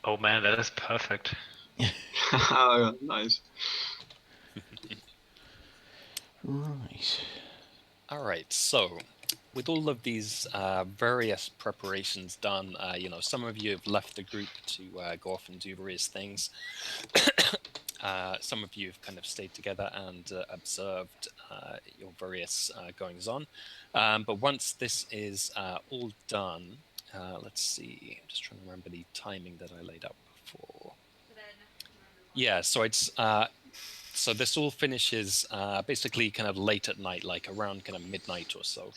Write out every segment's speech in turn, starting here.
Oh man, that is perfect. Nice. Right. All right, so with all of these various preparations done, some of you have left the group to go off and do various things. Some of you have kind of stayed together and observed your various goings on. But once this is all done, let's see, I'm just trying to remember the timing that I laid out before. Yeah, so it's so this all finishes basically kind of late at night, like around kind of midnight or so.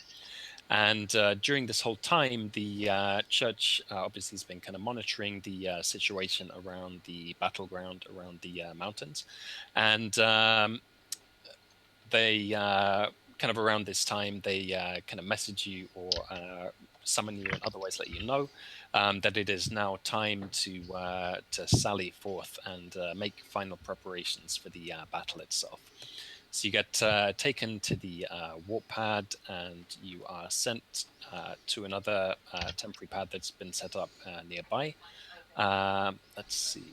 And during this whole time, the church obviously has been kind of monitoring the situation around the battleground, around the mountains. And they kind of around this time, they kind of message you or summon you and otherwise let you know that it is now time to sally forth and make final preparations for the battle itself. So you get taken to the warp pad and you are sent to another temporary pad that's been set up nearby. Let's see.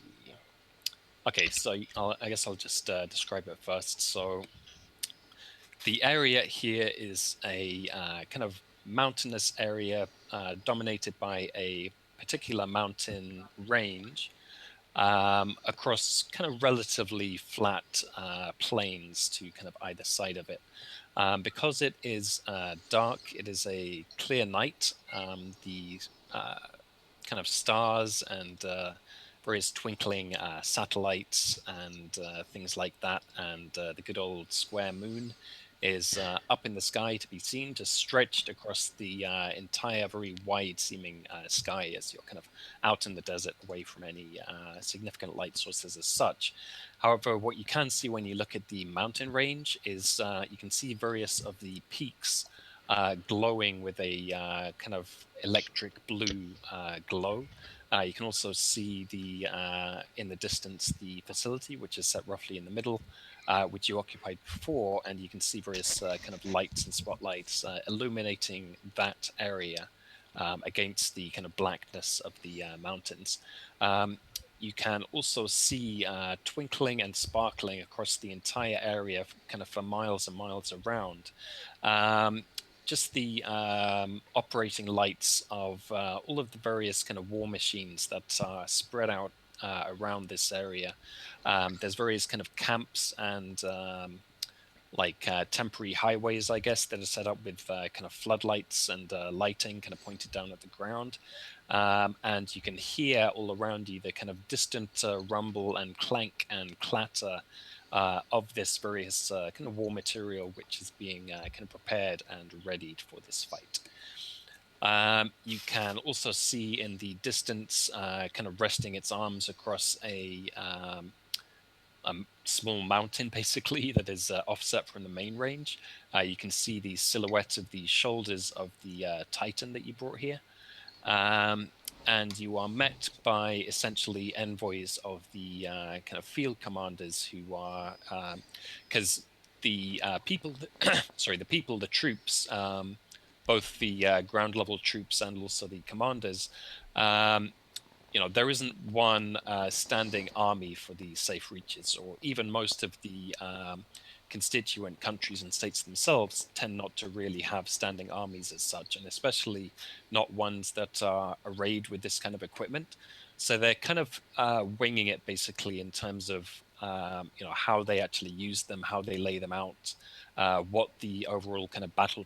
Okay, so I guess I'll just describe it first. So the area here is a kind of mountainous area dominated by a particular mountain range across kind of relatively flat plains to kind of either side of it. Because it is dark, it is a clear night. The kind of stars and various twinkling satellites and things like that, and the good old square moon is up in the sky to be seen, just stretched across the entire very wide-seeming sky as you're kind of out in the desert away from any significant light sources as such. However, what you can see when you look at the mountain range is you can see various of the peaks glowing with a kind of electric blue glow. You can also see the in the distance the facility, which is set roughly in the middle, which you occupied before, and you can see various kind of lights and spotlights illuminating that area against the kind of blackness of the mountains. You can also see twinkling and sparkling across the entire area, kind of for miles and miles around. Just the operating lights of all of the various kind of war machines that are spread out around this area. There's various kind of camps and like temporary highways, I guess, that are set up with kind of floodlights and lighting kind of pointed down at the ground. And you can hear all around you the kind of distant rumble and clank and clatter of this various kind of war material, which is being kind of prepared and readied for this fight. You can also see in the distance, kind of resting its arms across a small mountain, basically, that is offset from the main range. You can see the silhouette of the shoulders of the Titan that you brought here. And you are met by essentially envoys of the kind of field commanders who are, because the people, the troops, both the ground level troops and also the commanders, there isn't one standing army for the safe reaches, or even most of the constituent countries and states themselves tend not to really have standing armies as such, and especially not ones that are arrayed with this kind of equipment. So they're kind of winging it basically in terms of how they actually use them, how they lay them out, what the overall kind of battle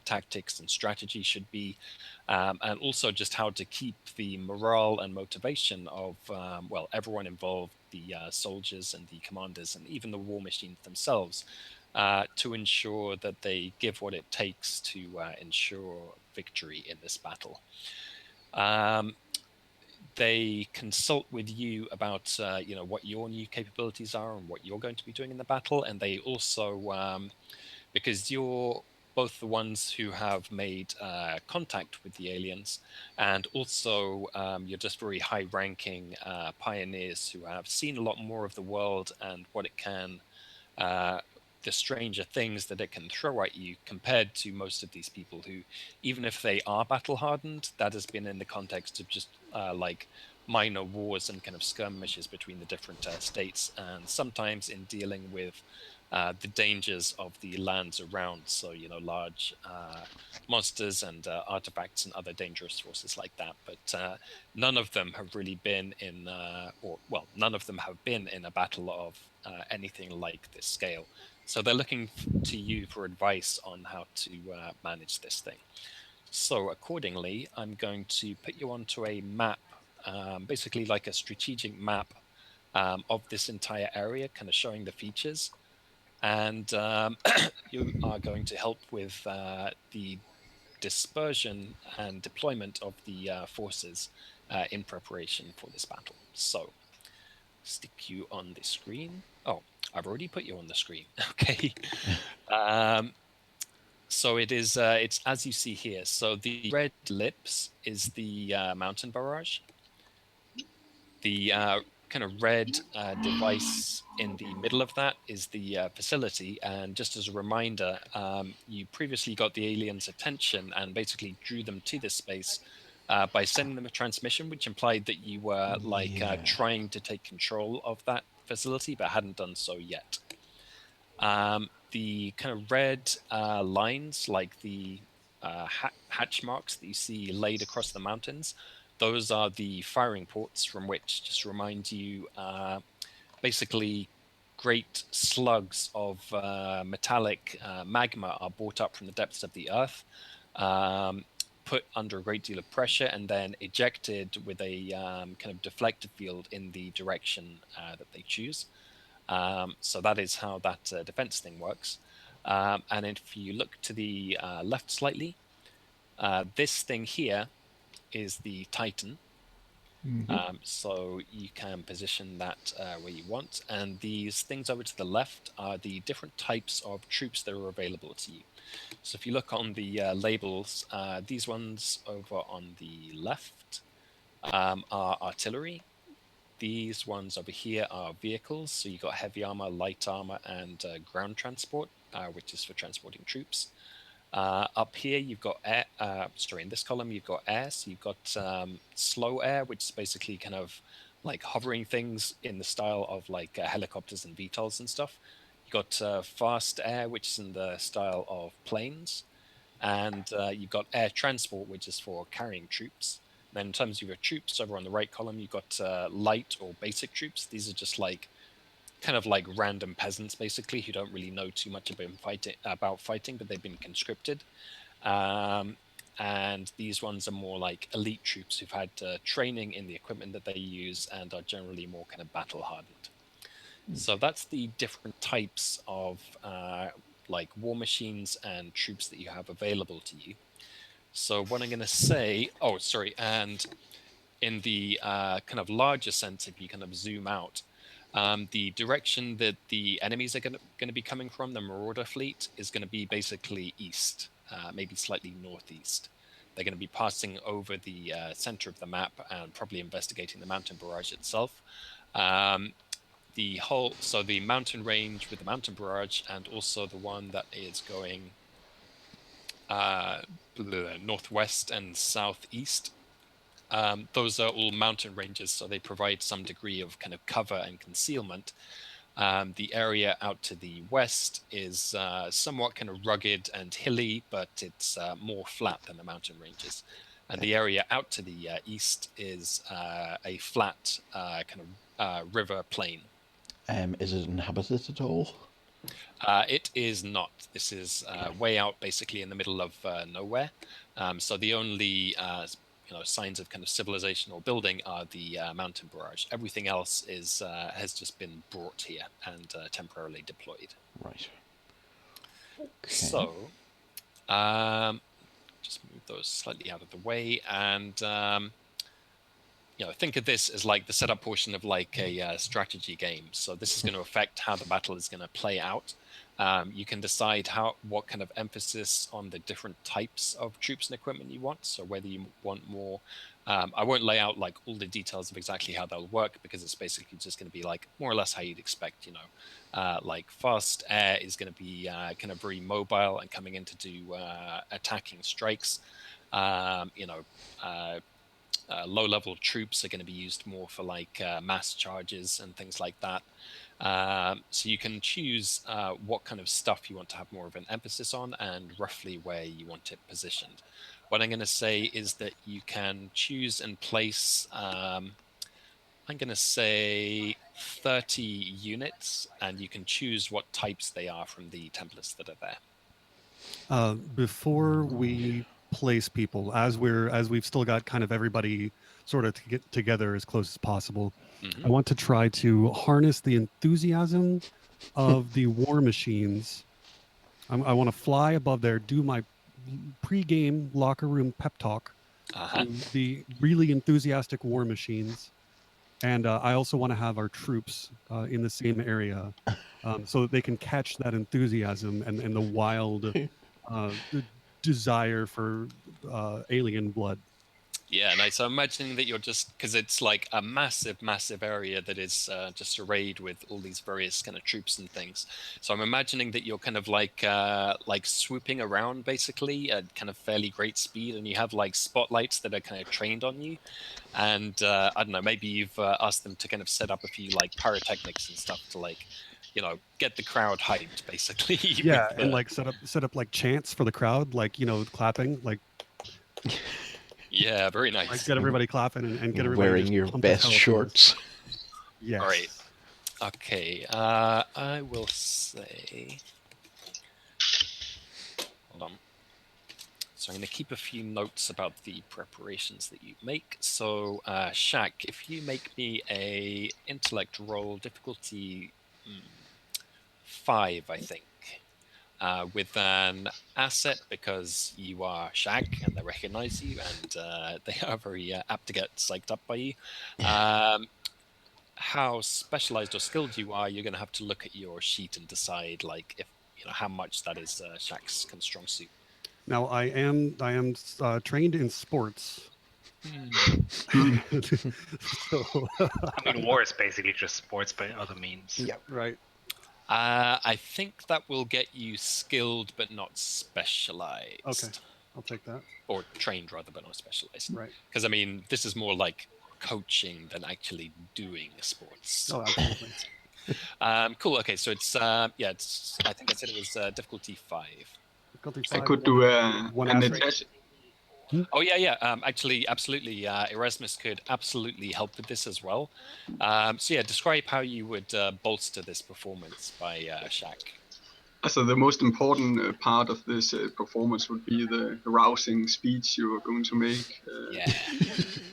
tactics and strategy should be, and also just how to keep the morale and motivation of everyone involved, the soldiers and the commanders and even the war machines themselves, to ensure that they give what it takes to ensure victory in this battle. They consult with you about what your new capabilities are and what you're going to be doing in the battle, and they also because you're both the ones who have made contact with the aliens, and also you're just very high-ranking pioneers who have seen a lot more of the world and what it can, the stranger things that it can throw at you, compared to most of these people who, even if they are battle-hardened, that has been in the context of just like minor wars and kind of skirmishes between the different states, and sometimes in dealing with the dangers of the lands around. So, large monsters and artifacts and other dangerous forces like that. But none of them have really been in, none of them have been in a battle of anything like this scale. So they're looking to you for advice on how to manage this thing. So accordingly, I'm going to put you onto a map, basically like a strategic map of this entire area, kind of showing the features. And you are going to help with the dispersion and deployment of the forces in preparation for this battle. So stick you on the screen. Oh, I've already put you on the screen. Okay. Um, so it's as you see here. So the red ellipse is the mountain barrage. The kind of red device in the middle of that is the facility. And just as a reminder, you previously got the aliens' attention and basically drew them to this space by sending them a transmission, which implied that you were Yeah. trying to take control of that facility, but hadn't done so yet. The kind of red lines, like the hatch marks that you see laid across the mountains, those are the firing ports from which, just to remind you, basically great slugs of metallic magma are brought up from the depths of the earth, um, put under a great deal of pressure, and then ejected with a kind of deflector field in the direction that they choose. So that is how that defense thing works. And if you look to the left slightly, this thing here is the Titan. So you can position that where you want. And these things over to the left are the different types of troops that are available to you. So if you look on the labels, these ones over on the left are artillery. These ones over here are vehicles. So you've got heavy armor, light armor, and ground transport, which is for transporting troops. Up here, you've got air. Sorry, in this column, you've got air. So you've got slow air, which is basically kind of like hovering things in the style of like helicopters and VTOLs and stuff. You've got fast air, which is in the style of planes. And you've got air transport, which is for carrying troops. Then in terms of your troops, over on the right column, you've got light or basic troops. These are just like kind of like random peasants, basically, who don't really know too much about fighting, but they've been conscripted. Um, and these ones are more like elite troops who've had training in the equipment that they use and are generally more kind of battle hardened. So that's the different types of like war machines and troops that you have available to you. So what I'm going to say, oh, sorry, and in the kind of larger sense, if you kind of zoom out, the direction that the enemies are going to be coming from, the Marauder fleet, is going to be basically east, maybe slightly northeast. They're going to be passing over the center of the map and probably investigating the mountain barrage itself. Um, so the mountain range with the mountain barrage, and also the one that is going uh, northwest and southeast, those are all mountain ranges, so they provide some degree of kind of cover and concealment. The area out to the west is somewhat kind of rugged and hilly, but it's more flat than the mountain ranges. And the area out to the east is a flat kind of river plain. Is it inhabited at all? It is not. This is way out, basically in the middle of nowhere. So the only signs of kind of civilization or building are the mountain barrage. Everything else is has just been brought here and temporarily deployed. Right. Okay. So just move those slightly out of the way, and think of this as like the setup portion of like a strategy game. So this is going to affect how the battle is going to play out. You can decide what kind of emphasis on the different types of troops and equipment you want. So whether you want more, I won't lay out like all the details of exactly how they'll work, because it's basically just going to be like more or less how you'd expect. Like fast air is going to be kind of very mobile and coming in to do attacking strikes. Um, you know, uh, low-level troops are going to be used more for like mass charges and things like that. So you can choose what kind of stuff you want to have more of an emphasis on and roughly where you want it positioned. What I'm going to say is that you can choose and place, I'm going to say 30 units, and you can choose what types they are from the templates that are there. Before we place people, as we've still got kind of everybody sort of to get together as close as possible, I want to try to harness the enthusiasm of the war machines. I want to fly above there, do my pre-game locker room pep talk to the really enthusiastic war machines, and I also want to have our troops in the same area, so that they can catch that enthusiasm and the wild the desire for alien blood. Yeah, nice. So I'm imagining that you're just, because it's like a massive, massive area that is just arrayed with all these various kind of troops and things. So I'm imagining that you're kind of like swooping around basically at kind of fairly great speed, and you have like spotlights that are kind of trained on you. And I don't know, maybe you've asked them to kind of set up a few like pyrotechnics and stuff to like, get the crowd hyped basically. Yeah, and like set up like chants for the crowd, like clapping, like Yeah, very nice. Like get everybody clapping and get everybody wearing just your pumped as best hell for this. shorts. Yes. All right. Okay. I will say. Hold on. So I'm going to keep a few notes about the preparations that you make. So, Shaq, if you make me a intellect roll, difficulty 5, I think, with an asset because you are Shaq and they recognize you and they are very apt to get psyched up by you. How specialized or skilled you are, you're going to have to look at your sheet and decide, like, if how much that is Shaq's kind of strong suit. Now I am trained in sports. So I mean, war is basically just sports by other means. Yeah. right. I think that will get you skilled but not specialized. Okay, I'll take that. Or trained rather, but not specialized. Right. Because I mean, this is more like coaching than actually doing sports. Oh, absolutely. Cool. Okay, so it's it's. I think I said it was difficulty 5. Difficulty I 5, could do one an asset. attach. Oh yeah. Actually, absolutely. Erasmus could absolutely help with this as well. So yeah, describe how you would bolster this performance by Shaq. So the most important part of this performance would be the rousing speech you are going to make. Yeah.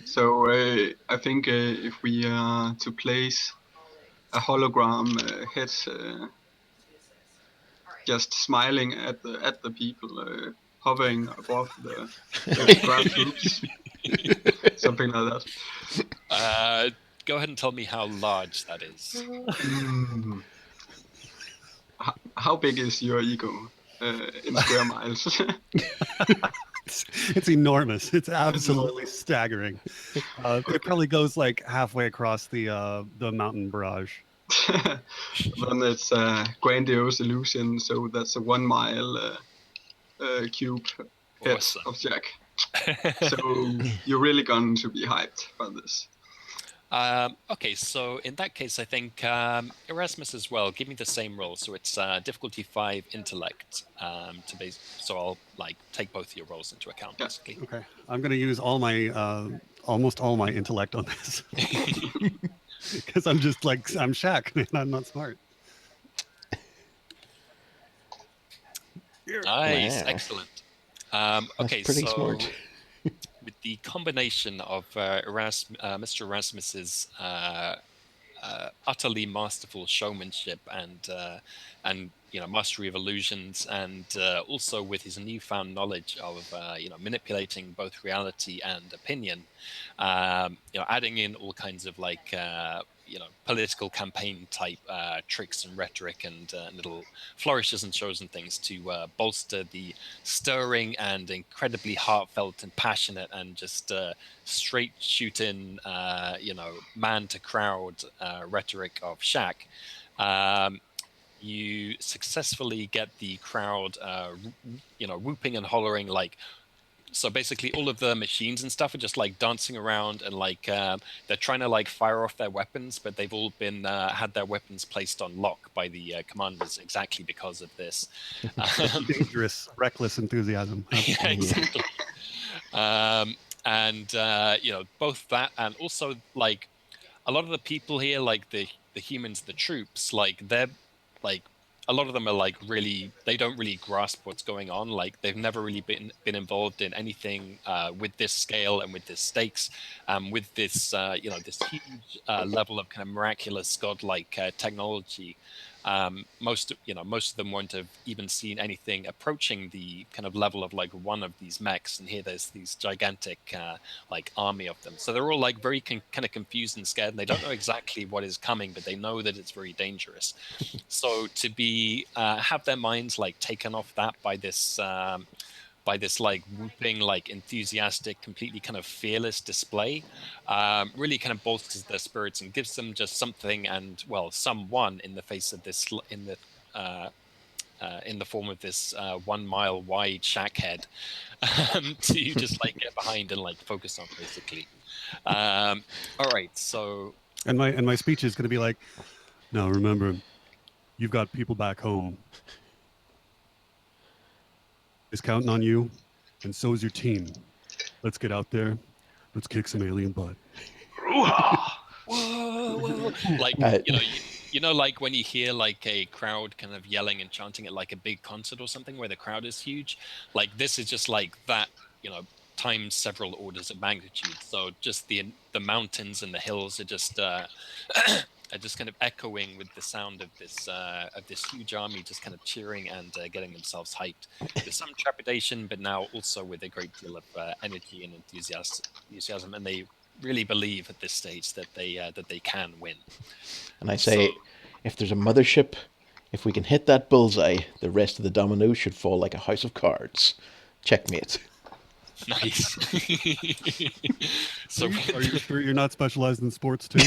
So I think if we are to place a hologram head just smiling at the people hovering above the ground troops, something like that. Go ahead and tell me how large that is. How big is your ego in square miles? It's enormous. It's absolutely staggering. It probably goes like halfway across the mountain barrage. Then it's a grandiose illusion, so that's a 1 mile cube head Awesome. of Jack. So you're really going to be hyped by this. Okay, so in that case, I think Erasmus as well. Give me the same roll. So it's difficulty 5 intellect. So I'll like take both your rolls into account, basically. Okay, I'm going to use all my almost all my intellect on this because I'm just like I'm Shaq and I'm not smart. Nice, Wow. excellent. Okay, That's pretty so smart. with the combination of Mr. Erasmus's utterly masterful showmanship and mastery of illusions, and also with his newfound knowledge of manipulating both reality and opinion, adding in all kinds of like political campaign type tricks and rhetoric and little flourishes and shows and things to bolster the stirring and incredibly heartfelt and passionate and just straight shooting man to crowd rhetoric of Shaq. You successfully get the crowd whooping and hollering like So basically, all of the machines and stuff are just like dancing around, and like they're trying to like fire off their weapons, but they've all been had their weapons placed on lock by the commanders exactly because of this. Dangerous, reckless enthusiasm. Yeah, exactly. And both that and also like a lot of the people here, like the humans, the troops, like they're like a lot of them are like really they don't really grasp what's going on. Like they've never really been involved in anything with this scale and with this stakes, with this this huge level of kind of miraculous godlike technology. Most of them won't have even seen anything approaching the kind of level of like one of these mechs, and here there's these gigantic like army of them. So they're all like very kind of confused and scared, and they don't know exactly what is coming, but they know that it's very dangerous. So to be have their minds like taken off that by this like whooping, like enthusiastic, completely kind of fearless display, really kind of bolsters their spirits and gives them just something and someone in the face of this in the form of this 1 mile wide shack head to just like get behind and like focus on basically. All right, so And my speech is going to be like, now remember, you've got people back home. Is counting on you, and so is your team. Let's get out there. Let's kick some alien butt. whoa, like like when you hear like a crowd kind of yelling and chanting at like a big concert or something where the crowd is huge, like this is just like that, times several orders of magnitude. So just the mountains and the hills are just are just kind of echoing with the sound of this huge army just kind of cheering and getting themselves hyped with some trepidation, but now also with a great deal of energy and enthusiasm, and they really believe at this stage that they can win. And I say, if there's a mothership, if we can hit that bullseye, the rest of the dominoes should fall like a house of cards. Checkmate. Nice. So Are you sure you're not specialized in sports too?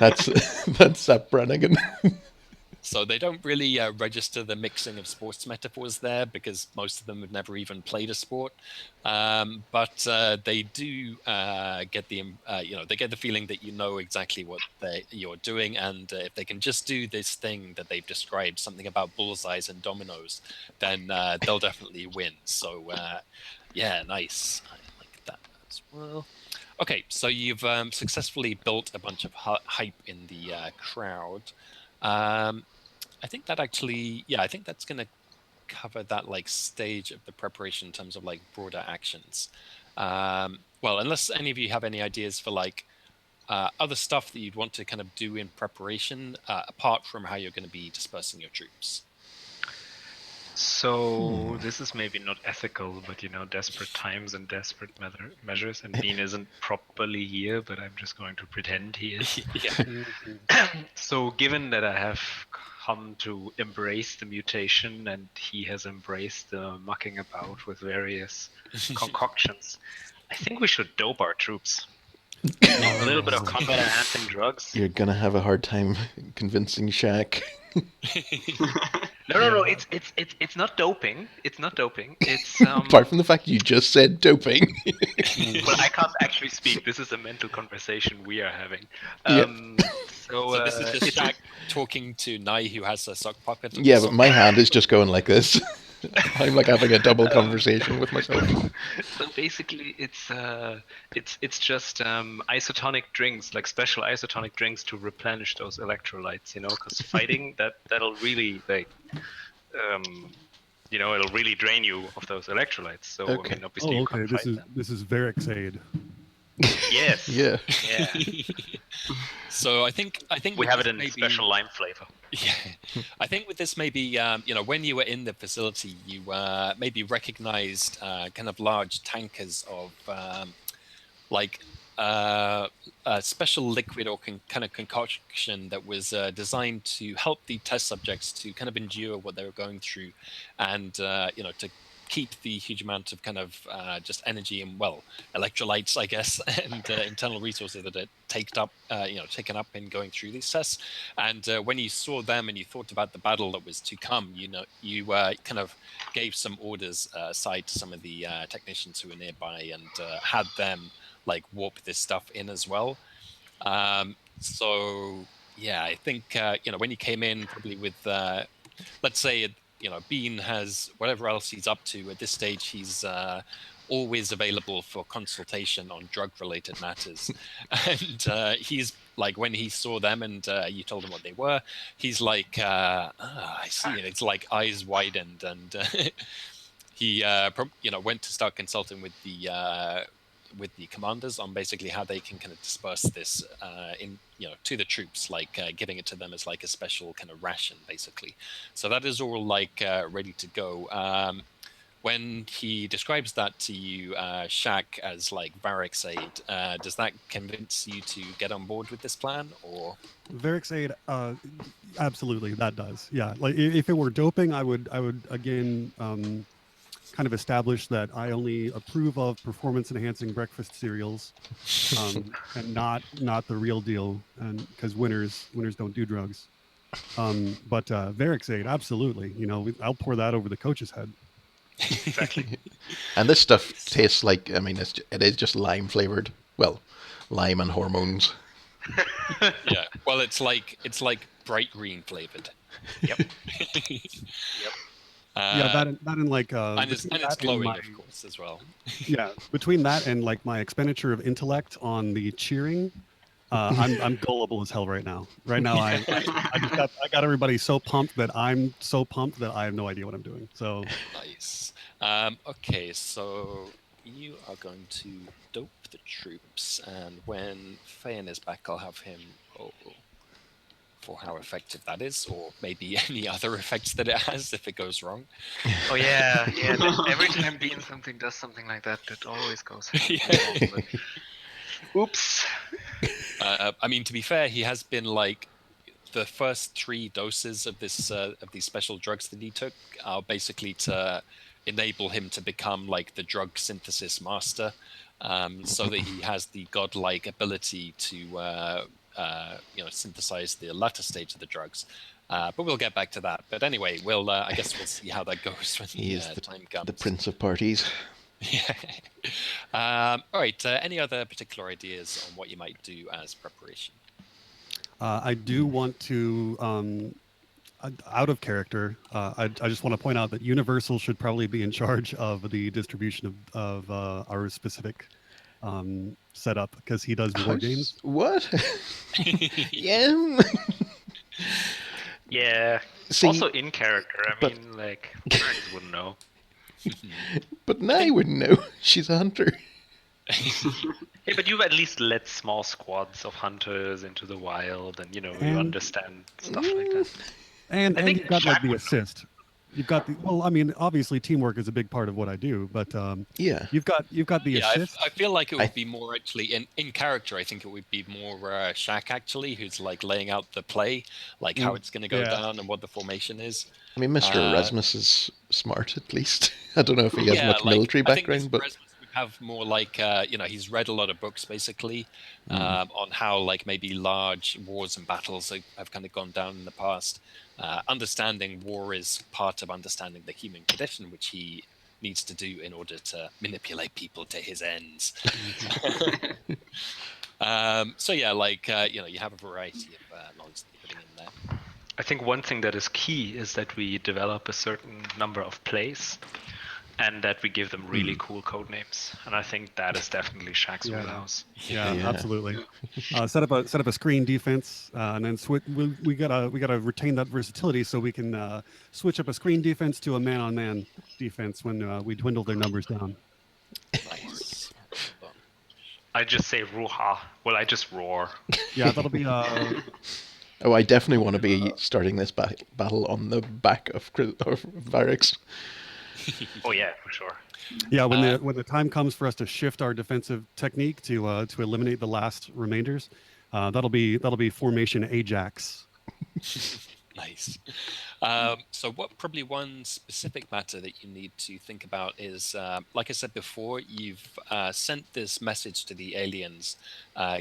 That's Brannigan. So they don't really register the mixing of sports metaphors there because most of them have never even played a sport. But they do get they get the feeling that you know exactly what you're doing, and if they can just do this thing that they've described, something about bullseyes and dominoes, then they'll definitely win. So yeah, nice. I like that as well. Okay, so you've successfully built a bunch of hype in the crowd. I think that actually, I think that's going to cover that like stage of the preparation in terms of like broader actions. Well, unless any of you have any ideas for like other stuff that you'd want to kind of do in preparation, apart from how you're going to be dispersing your troops. So this is maybe not ethical, but desperate times and desperate measures. And Dean isn't properly here, but I'm just going to pretend he is. So given that I have come to embrace the mutation and he has embraced the mucking about with various concoctions, I think we should dope our troops. A little bit of combat enhancing drugs. You're gonna have a hard time convincing Shaq. No. It's not doping. It's not doping. It's apart from the fact you just said doping. But I can't actually speak. This is a mental conversation we are having. So this is just Shaq talking to Nai, who has a sock pocket. Yeah, but my hand is just going like this. I'm like having a double conversation with myself. So basically, it's just isotonic drinks, like special isotonic drinks to replenish those electrolytes. Because fighting that'll really it'll really drain you of those electrolytes. So okay. I mean, obviously you can't fight them. This is Verexade. Yes. Yeah. So I think we have it in special lime flavor. Yeah, I think with this maybe when you were in the facility, you maybe recognized kind of large tankers of a special liquid or kind of concoction that was designed to help the test subjects to kind of endure what they were going through, and to keep the huge amount of kind of just energy and electrolytes, I guess, and internal resources that are taken up in going through these tests. And when you saw them and you thought about the battle that was to come, you kind of gave some orders aside to some of the technicians who were nearby and had them like warp this stuff in as well. So yeah, I think when you came in probably with let's say Bean has whatever else he's up to at this stage. He's always available for consultation on drug-related matters, and he's like when he saw them and you told him what they were, he's like, I see it. It's like eyes widened, and he went to start consulting with the commanders on basically how they can kind of disperse this to the troops, like giving it to them as like a special kind of ration, basically. So that is all like ready to go. When he describes that to you, Shaq, as like Varric's aid, does that convince you to get on board with this plan, or? Varric's aid, absolutely, that does. Yeah, like if it were doping, I would again kind of establish that I only approve of performance-enhancing breakfast cereals, and not the real deal, and because winners don't do drugs. But Varric's aid, absolutely. I'll pour that over the coach's head. Exactly. And this stuff tastes like, I mean, it is just lime flavored. Well, lime and hormones. Yeah. Well, it's like bright green flavored. Yep. Yep. Yeah, that and like and it's glowing, of course, as well. Yeah, between that and like my expenditure of intellect on the cheering, I'm gullible as hell right now. Right now, I got everybody so pumped that I'm so pumped that I have no idea what I'm doing. So nice. Okay, so you are going to dope the troops, and when Fayan is back, I'll have him roll for how effective that is, or maybe any other effects that it has if it goes wrong. Oh yeah. Every time Bean does something like that, it always goes wrong. Oops. I mean, to be fair, he has been like the first 3 doses of this of these special drugs that he took are basically to enable him to become like the drug synthesis master, so that he has the godlike ability to synthesize the latter stage of the drugs. But we'll get back to that. But anyway, I guess we'll see how that goes when the time comes. The prince of parties. Yeah. All right. Any other particular ideas on what you might do as preparation? I do want to, out of character, I just want to point out that Universal should probably be in charge of the distribution of our specific setup, because he does war games. What? Yeah. Yeah. See, also in character. I mean, like, friends wouldn't know. But Nye wouldn't know. She's a hunter. Yeah, but you've at least led small squads of hunters into the wild, and you understand stuff like that. And I think you've got like Shaq the would assist. You've got the I mean, obviously teamwork is a big part of what I do, but yeah, you've got the assist. I feel like it would be more actually in character. I think it would be more Shaq actually, who's like laying out the play, like how it's going to go down and what the formation is. I mean, Mr. Erasmus is smart, at least. I don't know if he has much military background, but have more like he's read a lot of books basically on how like maybe large wars and battles have kind of gone down in the past. Understanding war is part of understanding the human condition, which he needs to do in order to manipulate people to his ends. So yeah, like you have a variety of knowledge that you're putting in there. I think one thing that is key is that we develop a certain number of plays, and that we give them really cool code names. And I think that is definitely Shaq's wheelhouse. Yeah, absolutely. Set up a screen defense, and then we gotta retain that versatility so we can switch up a screen defense to a man-on-man defense when we dwindle their numbers down. Nice. I just say ruha. Well, I just roar. Yeah, that'll be. Oh, I definitely want to be starting this battle on the back of Varric's. Oh yeah, for sure. Yeah, when the time comes for us to shift our defensive technique to eliminate the last remainders, that'll be formation Ajax. Nice. So probably one specific matter that you need to think about is, like I said before, you've sent this message to the aliens,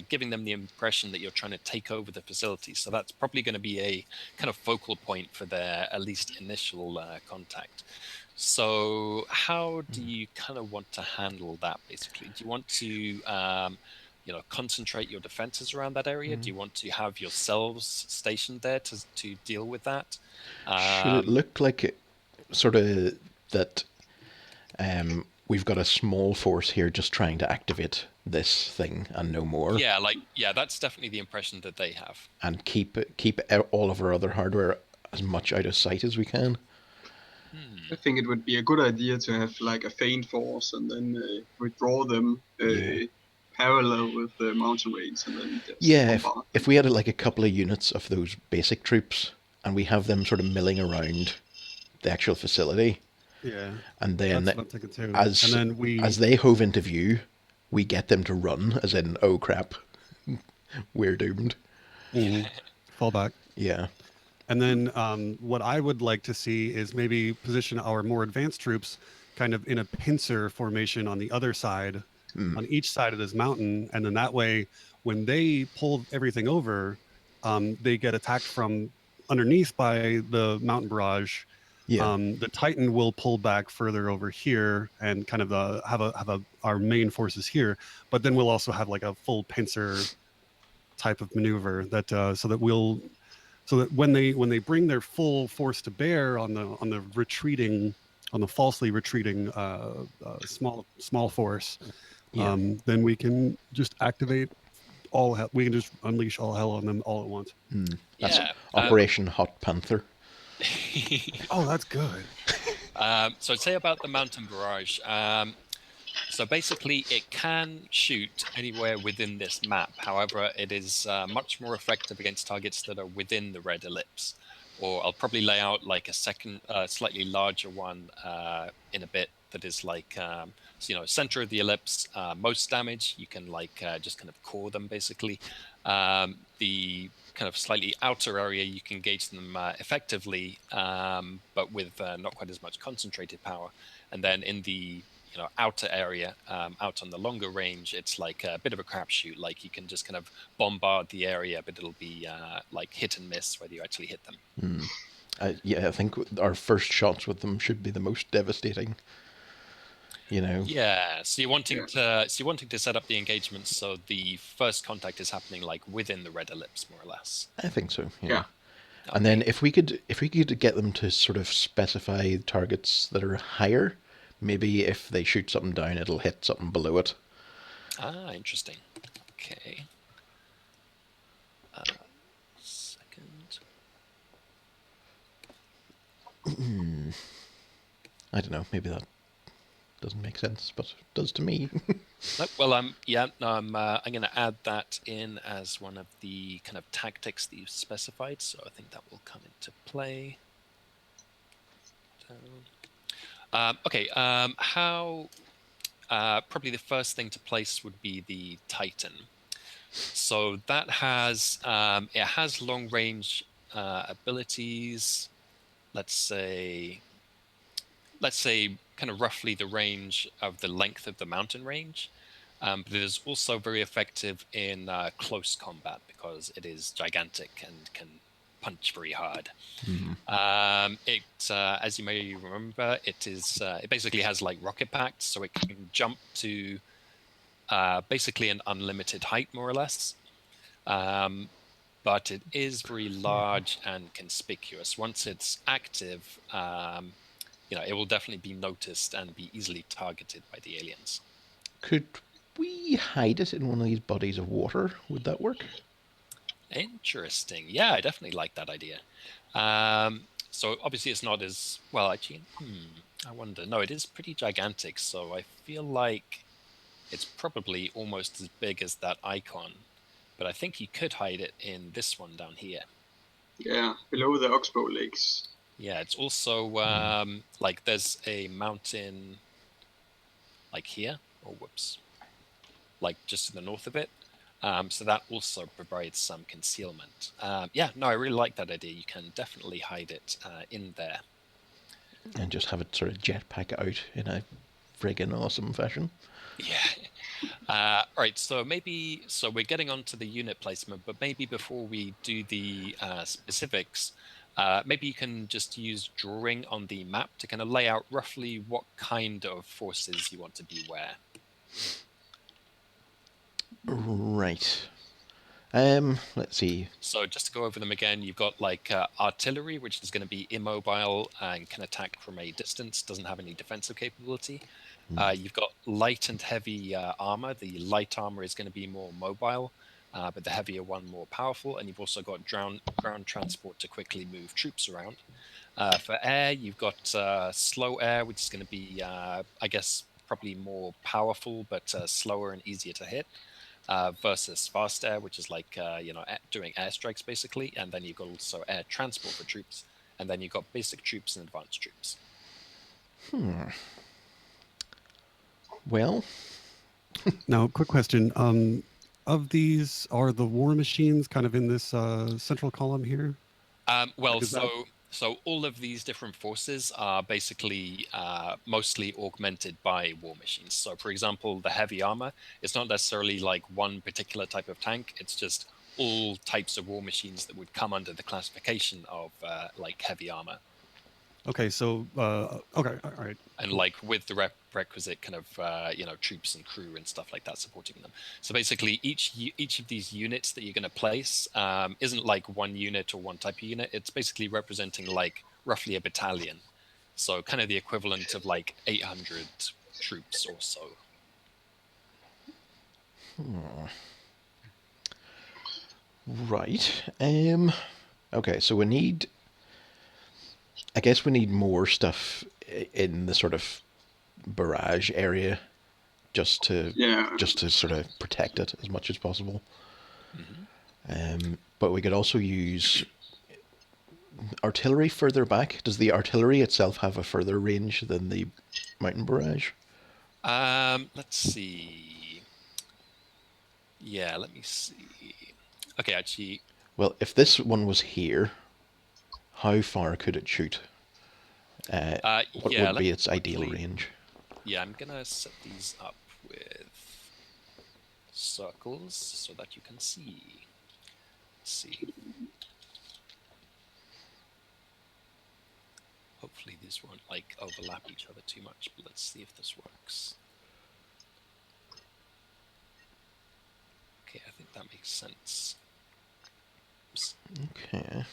giving them the impression that you're trying to take over the facility. So that's probably going to be a kind of focal point for their at least initial contact. So how do you kind of want to handle that, basically? Do you want to concentrate your defenses around that area? Do you want to have yourselves stationed there to deal with that? Should it look like sort of that we've got a small force here just trying to activate this thing and no more? Yeah, that's definitely the impression that they have. And keep all of our other hardware as much out of sight as we can. I think it would be a good idea to have like a feint force and then withdraw them parallel with the mountain range and then just Yeah, bombard if we had like a couple of units of those basic troops and we have them sort of milling around the actual facility, Yeah, and then that's what I'm thinking too. as And then as they hove into view, we get them to run, as in, oh crap, we're doomed. fall back. Yeah. And then what I would like to see is maybe position our more advanced troops kind of in a pincer formation on the other side, on each side of this mountain. And then that way, when they pull everything over, they get attacked from underneath by the mountain barrage. Yeah. The Titan will pull back further over here and kind of have our main forces here. But then we'll also have like a full pincer type of maneuver that so that when they bring their full force to bear on the retreating, on the falsely retreating small force, Yeah. then we can just activate all hell. We can just unleash all hell on them all at once. That's Yeah. Operation Hot Panther. Oh, that's good. So I'd say about the mountain barrage. So basically, it can shoot anywhere within this map. However, it is much more effective against targets that are within the red ellipse. Or I'll probably lay out like a second, slightly larger one in a bit that is like, center of the ellipse, most damage. You can like just kind of core them basically. The kind of slightly outer area, you can gauge them effectively, but with not quite as much concentrated power. And then in the outer area, out on the longer range, it's like a bit of a crapshoot. Like you can just kind of bombard the area, but it'll be like hit and miss whether you actually hit them. Yeah, I think our first shots with them should be the most devastating. Yeah. So you're wanting to set up the engagement so the first contact is happening like within the red ellipse, more or less. I think so. Yeah. Yeah. And then if we could get them to sort of specify targets that are higher, maybe if they shoot something down, it'll hit something below it. Ah, interesting. Okay. Second. I don't know. Maybe that doesn't make sense, but it does to me. Nope. Well, I'm going to add that in as one of the kind of tactics that you specified. So I think that will come into play. Okay. How? Probably the first thing to place would be the Titan. So that has it has long range abilities. Let's say kind of roughly the range of the length of the mountain range. But it is also very effective in close combat because it is gigantic and can punch very hard. As you may remember, it basically has like rocket packs, so it can jump to basically an unlimited height, more or less. But it is very large and conspicuous. Once it's active, it will definitely be noticed and be easily targeted by the aliens. Could we hide it in one of these bodies of water? Would that work? Interesting. Yeah, I definitely like that idea. So obviously it's not as well. Actually, I wonder. No, it is pretty gigantic. So I feel like it's probably almost as big as that icon. But I think you could hide it in this one down here. Yeah, below the Oxbow Lakes. Yeah, it's also like there's a mountain like here, or whoops, like just to the north of it. So that also provides some concealment. Yeah, no, I really like that idea. You can definitely hide it in there. And just have it sort of jetpack out in a friggin' awesome fashion. Yeah. Right, so we're getting on to the unit placement, but maybe before we do the specifics, maybe you can just use drawing on the map to kind of lay out roughly what kind of forces you want to be where. Right. Let's see. So just to go over them again, you've got like artillery, which is going to be immobile and can attack from a distance, doesn't have any defensive capability. You've got light and heavy armor. The light armor is going to be more mobile, but the heavier one more powerful. And you've also got ground transport to quickly move troops around. For air, you've got slow air, which is going to be, I guess, probably more powerful, but slower and easier to hit. Versus fast air, which is like doing airstrikes basically, and then you've got also air transport for troops, and then you've got basic troops and advanced troops. Well, Now, quick question. Of these, are the war machines kind of in this central column here? Well, Like, is that- so all of these different forces are basically mostly augmented by war machines. So, for example, the heavy armor, it's not necessarily like one particular type of tank. It's just all types of war machines that would come under the classification of like heavy armor. Okay, so okay, all right. And like with the requisite kind of troops and crew and stuff like that supporting them. So basically, each of these units that you're going to place isn't like one unit or one type of unit. It's basically representing like roughly a battalion. So kind of the equivalent of like 800 troops or so. right. Okay, so I guess we need more stuff in the sort of barrage area just to sort of protect it as much as possible. But we could also use artillery further back. Does the artillery itself have a further range than the mountain barrage? Let's see. Yeah, let me see. Okay, actually. Well, if this one was here, how far could it shoot? What would be its ideal range? Yeah, I'm gonna set these up with circles so that you can see. Let's see. Hopefully these won't like overlap each other too much, but let's see if this works. Okay, I think that makes sense. Oops. Okay.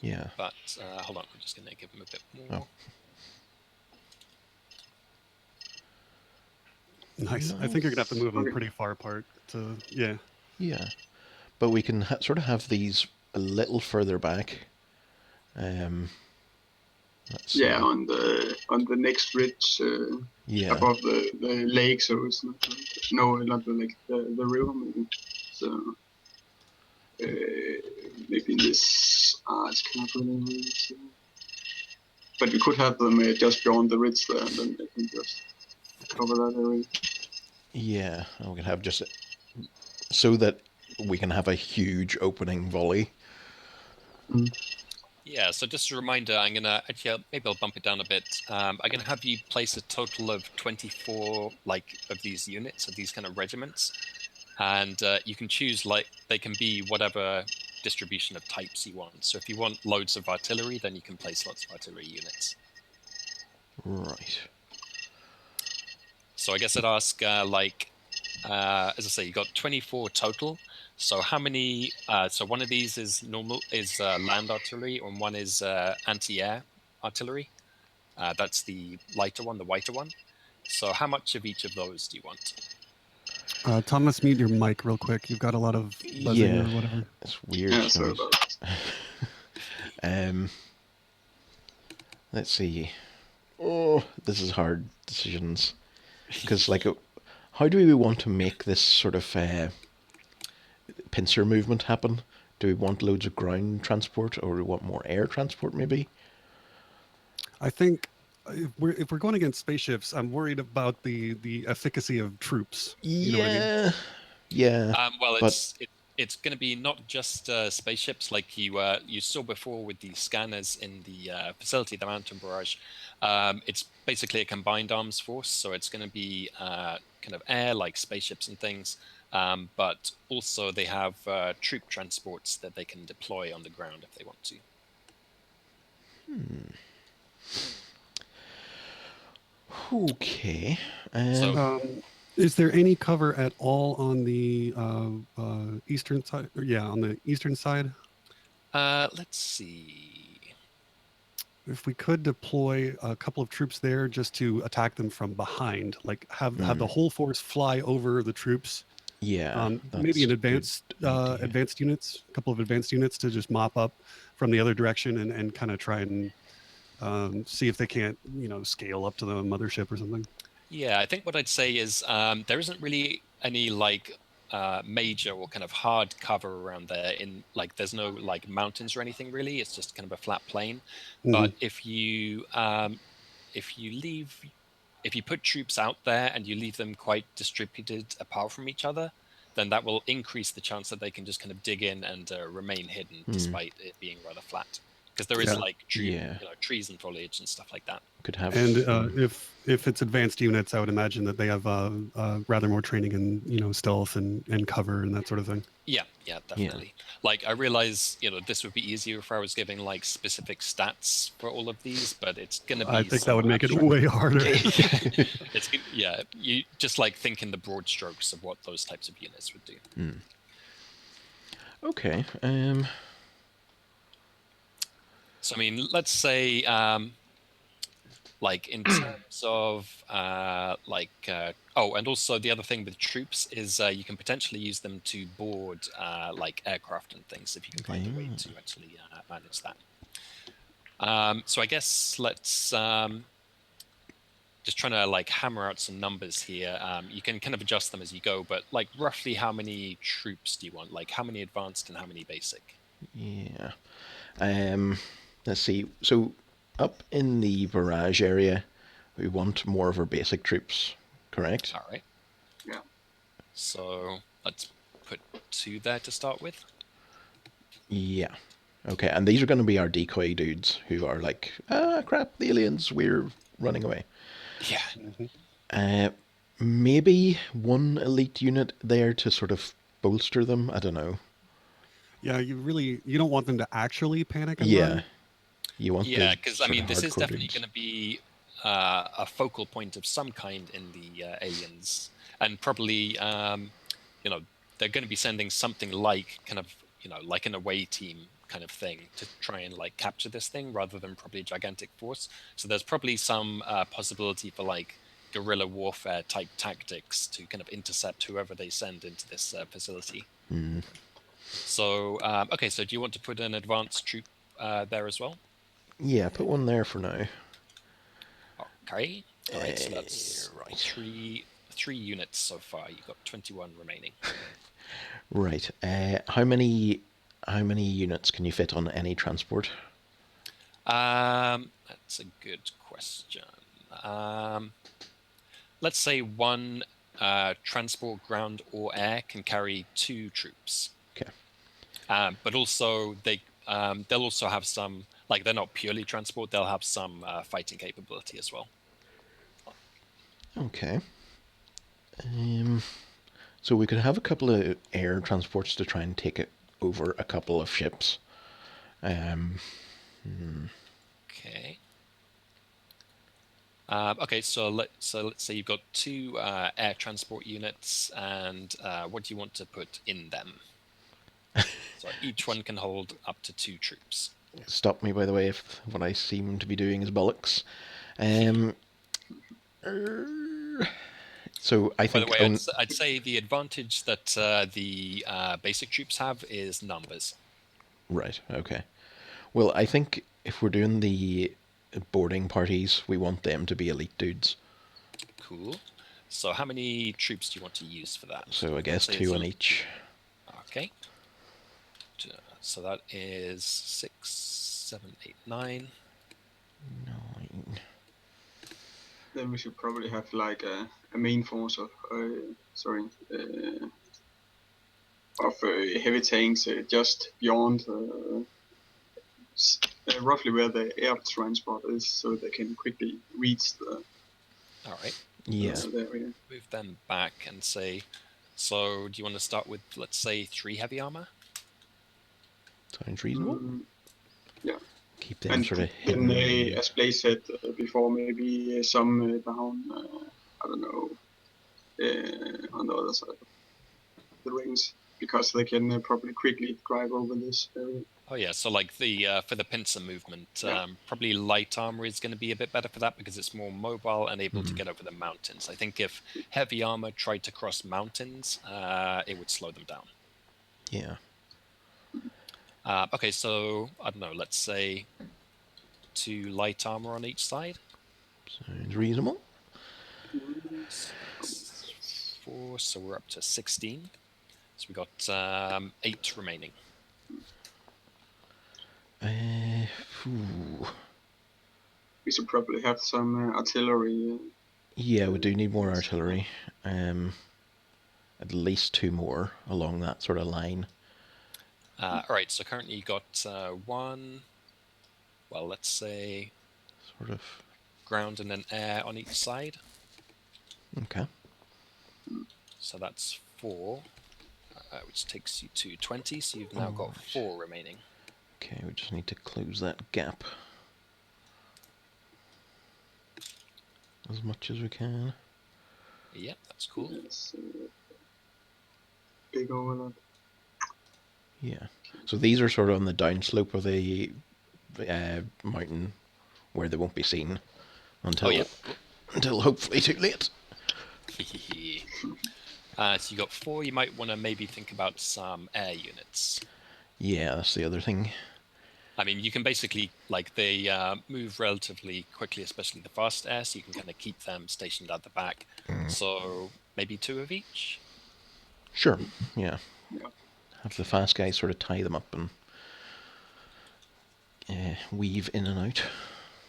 Yeah. But hold on, we're just gonna give them a bit more. Oh. Nice. I think you're gonna have to move them pretty far apart to yeah. Yeah, but we can sort of have these a little further back. Yeah, on the next ridge above the lake, so it's not like, no, not the lake, the river maybe. So maybe this it's kind of really, but we could have them just beyond the ridge there, and then they can just cover that area. Yeah, and we can have just so that we can have a huge opening volley. Yeah, so just a reminder, I'm gonna actually maybe I'll bump it down a bit. I'm gonna have you place a total of 24 like of these units, of these kind of regiments, and you can choose like they can be whatever distribution of types you want. So if you want loads of artillery, then you can place lots of artillery units. Right. So I guess I'd ask as I say, you got 24 total. So how many? So one of these is land artillery, and one is anti-air artillery. That's the lighter one, the whiter one. So how much of each of those do you want? Thomas, mute your mic real quick. You've got a lot of buzzing or whatever. It's weird. Yeah, sorry about that. Let's see. Oh, this is hard decisions because how do we want to make this sort of pincer movement happen? Do we want loads of ground transport, or do we want more air transport maybe? I think if we're going against spaceships, I'm worried about the efficacy of troops. You know what I mean? Yeah. Well, but it's going to be not just spaceships like you saw before with the scanners in the facility, the Mountain Barrage. It's basically a combined arms force, so it's going to be kind of air like spaceships and things, but also they have troop transports that they can deploy on the ground if they want to. Okay. So Is there any cover at all on the eastern side? Yeah, on the eastern side. let's see. If we could deploy a couple of troops there just to attack them from behind, like have the whole force fly over the troops. Yeah. Maybe That's an a good idea. advanced units, a couple of advanced units to just mop up from the other direction and kind of try and see if they can't, scale up to the mothership or something. Yeah, I think what I'd say is there isn't really any like major or kind of hard cover around there. In like, there's no like mountains or anything really. It's just kind of a flat plain. But if you leave, if you put troops out there and you leave them quite distributed apart from each other, then that will increase the chance that they can just kind of dig in and remain hidden despite it being rather flat. Because there is Yeah. like Yeah. trees and foliage and stuff like that. Could have. And if it's advanced units, I would imagine that they have rather more training in stealth and cover and that sort of thing. Yeah, definitely. Like, I realize, this would be easier if I was giving like specific stats for all of these, but it's going to be I think so that would make it abstract. way harder. You just like think in the broad strokes of what those types of units would do. Okay. So I mean, let's say like in terms of and also the other thing with troops is you can potentially use them to board like aircraft and things if you can find a way to actually manage that. So I guess let's just trying to like hammer out some numbers here. You can kind of adjust them as you go, but like roughly how many troops do you want? Like how many advanced and how many basic? Yeah. Let's see. So up in the barrage area, we want more of our basic troops, correct? All right. Yeah. So let's put 2 there to start with. Yeah. Okay, and these are going to be our decoy dudes who are like, crap, the aliens, we're running away. Yeah. Maybe one elite unit there to sort of bolster them. I don't know. Yeah, you don't want them to actually panic and Yeah. run. You want Yeah, because I mean, this is hardcore definitely dudes. going to be a focal point of some kind in the aliens, and probably they're going to be sending something like kind of like an away team kind of thing to try and like capture this thing rather than probably a gigantic force. So there's probably some possibility for like guerrilla warfare type tactics to kind of intercept whoever they send into this facility. So okay, so do you want to put an advanced troop there as well? Yeah, put one there for now. Okay. All right. So that's Right. three units so far. You've got 21 remaining. Right. How many units can you fit on any transport? That's a good question. Let's say one transport, ground or air, can carry 2 troops. Okay. But also they'll also have some, like, they're not purely transport. They'll have some fighting capability as well. Okay. So we could have a couple of air transports to try and take it over a couple of ships. Okay. Okay, so let's say you've got 2 air transport units, and what do you want to put in them? So each one can hold up to 2 troops. Stop me, by the way, if what I seem to be doing is bollocks. So I think. By the way, I'd say the advantage that the basic troops have is numbers. Right. Okay. Well, I think if we're doing the boarding parties, we want them to be elite dudes. Cool. So how many troops do you want to use for that? So I guess 2 on each. Okay. So that is 6, 7, 8, 9. 9. Then we should probably have like a main force of of heavy tanks just beyond roughly where the air transport is, so they can quickly reach the. All right. Yeah. Area. Move them back and say. So, do you want to start with, let's say, 3 heavy armor? Sounds reasonable. Yeah. Keep them And sort of then, hidden. as Blaze said before, maybe some down. I don't know. On the other side of the rings, because they can probably quickly drive over this area. Oh yeah, so like the for the pincer movement, probably light armor is going to be a bit better for that because it's more mobile and able to get over the mountains. I think if heavy armor tried to cross mountains, it would slow them down. Yeah. Okay, so I don't know. Let's say 2 light armor on each side. Sounds reasonable. 6, 4, so we're up to 16. So we got 8 remaining. We should probably have some artillery. Yeah, we do need more artillery. At least 2 more along that sort of line. All right, so currently you got 1. Well, let's say Sort of. ground and then air on each side. Okay. So that's 4, which takes you to 20. So you've now got 4 remaining. Okay, we just need to close that gap as much as we can. Yep, that's cool. Yes, big overlap. Yeah. So these are sort of on the downslope of the mountain where they won't be seen until until hopefully too late. So you got 4. You might want to maybe think about some air units. Yeah, that's the other thing. I mean, you can basically, like, they move relatively quickly, especially the fast air, so you can kind of keep them stationed at the back. So maybe 2 of each? Sure, yeah. Have the fast guys sort of tie them up and weave in and out.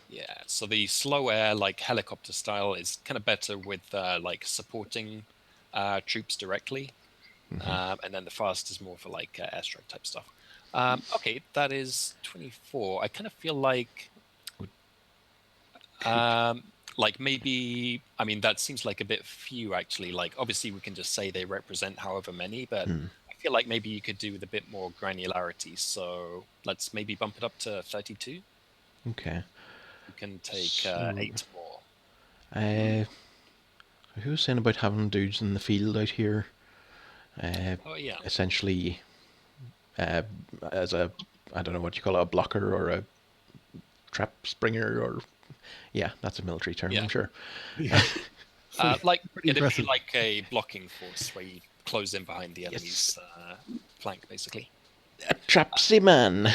Yeah, so the slow air, like helicopter style, is kind of better with like supporting troops directly. And then the fast is more for like airstrike type stuff. Okay, that is 24. I kind of feel like maybe, I mean, that seems like a bit few actually. Like, obviously we can just say they represent however many, but I feel like maybe you could do with a bit more granularity. So let's maybe bump it up to 32. Okay. You can take 8 more. Who was saying about having dudes in the field out here? Oh yeah. Essentially, as a, I don't know what you call it, a blocker or a trap springer, or yeah, that's a military term, I'm sure. Yeah. Like pretty it'd impressive. be like a blocking force where you close in behind the enemy's flank, basically. A trapsy man.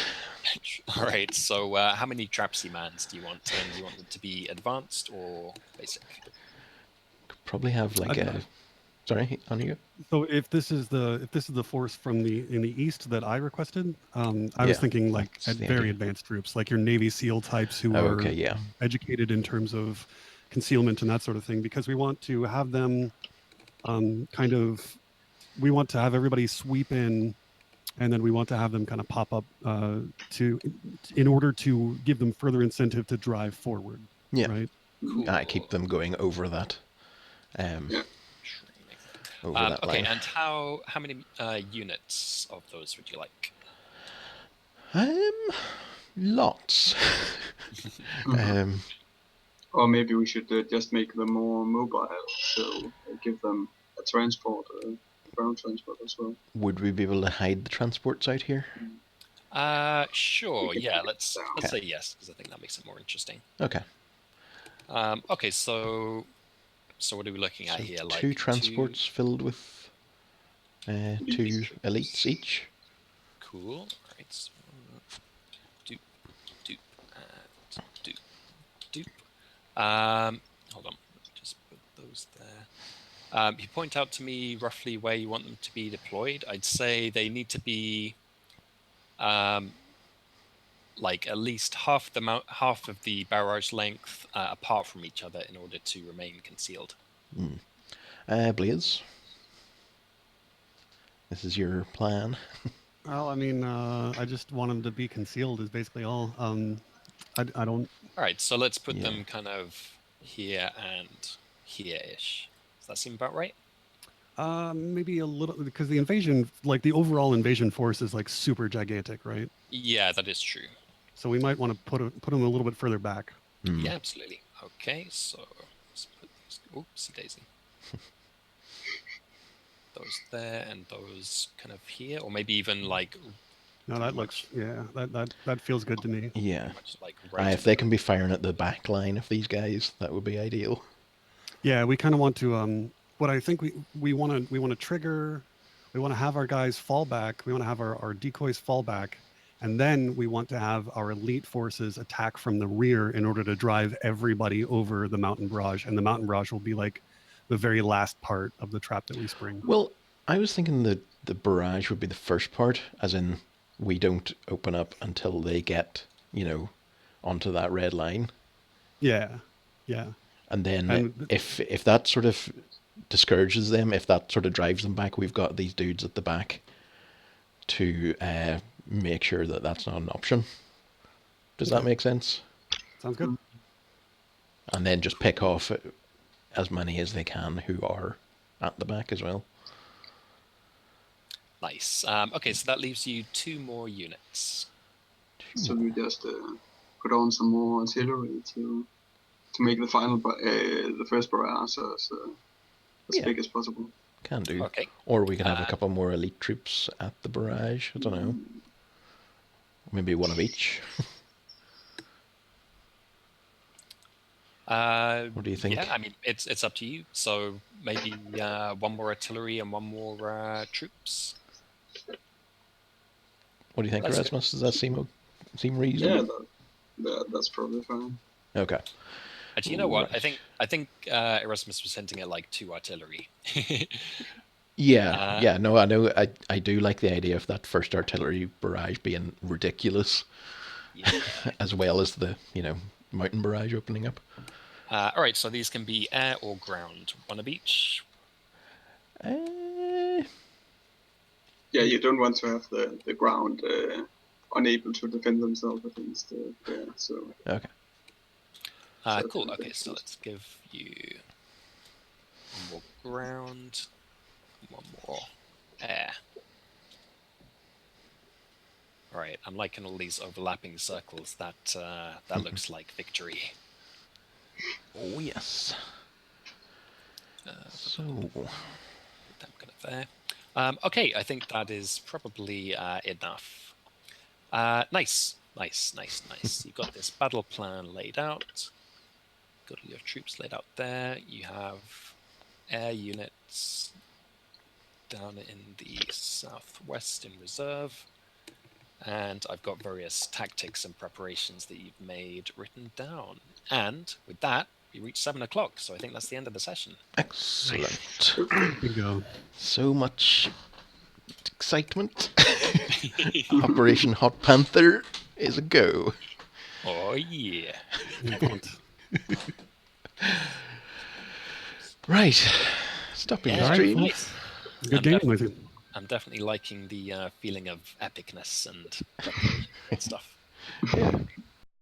All right. So, how many trapsy mans do you want? And do you want them to be advanced or basic? Could probably have like a. Sorry, on you. So if this is the force from in the east that I requested, I was thinking like that's at the very idea. advanced troops, like your Navy SEAL types who Oh, are okay, yeah. educated in terms of concealment and that sort of thing, because we want to have them we want to have everybody sweep in, and then we want to have them kind of pop up in order to give them further incentive to drive forward. Yeah. Right. Cool. I keep them going over that. Over that okay, line. and how many units of those would you like? Lots. Or maybe we should just make them more mobile, so give them a transport, ground transport as well. Would we be able to hide the transports out here? Sure. Yeah. Let's say yes, because I think that makes it more interesting. Okay. Okay. So what are we looking at here? Like 2 transports filled with 2 elites each. Cool. All right. So, doop, doop, doop, doop. Hold on. Just put those there. You point out to me roughly where you want them to be deployed. I'd say they need to be like at least half of the barrage length apart from each other in order to remain concealed. Blaze. This is your plan. Well, I mean, I just want them to be concealed. Is basically all. I don't. All right, so let's put Yeah. them kind of here and here-ish. Does that seem about right? Maybe a little because the invasion, like the overall invasion force, is like super gigantic, right? Yeah, that is true. So we might want to put them a little bit further back. Yeah, absolutely. Okay, so let's put these. Oopsie daisy. Those there and those kind of here, or maybe even like. No, that looks. Yeah, that feels good to me. Yeah. Much like right If they can be firing at the back line of these guys, that would be ideal. Yeah, we kind of want to. What I think we want to trigger. We want to have our guys fall back. We want to have our decoys fall back, and then we want to have our elite forces attack from the rear in order to drive everybody over the mountain barrage. And the mountain barrage will be like the very last part of the trap that we spring. Well, I was thinking the barrage would be the first part, as in we don't open up until they get, onto that red line. Yeah, yeah. And then And if that sort of discourages them, if that sort of drives them back, we've got these dudes at the back to make sure that that's not an option. Does that make sense? Sounds good. And then just pick off as many as they can who are at the back as well. Nice. Okay, so that leaves you 2 more units. So we just put on some more artillery to make the final, the first barrage as big as possible. Can do. Okay. Or we can have a couple more elite troops at the barrage. I don't know. Maybe one of each. What do you think? Yeah, I mean, it's up to you. So maybe 1 more artillery and 1 more troops. What do you think, That's Erasmus? Does that seem reasonable? Yeah, that's probably fine. Okay. Actually, you know what? Right. I think Erasmus was hinting at like 2 artillery. Yeah. No, I know. I do like the idea of that first artillery barrage being ridiculous, Yeah. as well as the mountain barrage opening up. All right, so these can be air or ground, 1 of each. Yeah, you don't want to have the ground unable to defend themselves against air. So Okay. Cool. Okay, so let's give you 1 more ground, 1 more air. All right, I'm liking all these overlapping circles. That looks like victory. Oh yes. So That kind of there. Okay, I think that is probably enough. Nice. You've got this battle plan laid out. Got all your troops laid out there. You have air units down in the southwest in reserve. And I've got various tactics and preparations that you've made written down. And with that, we reach 7 o'clock. So I think that's the end of the session. excellent. Bingo. So much excitement. Operation Hot Panther is a go. Oh, yeah. Right. Stopping the Yeah, stream. nice. Good gaming with you. I'm definitely liking the feeling of epicness and preparation and stuff. Yeah.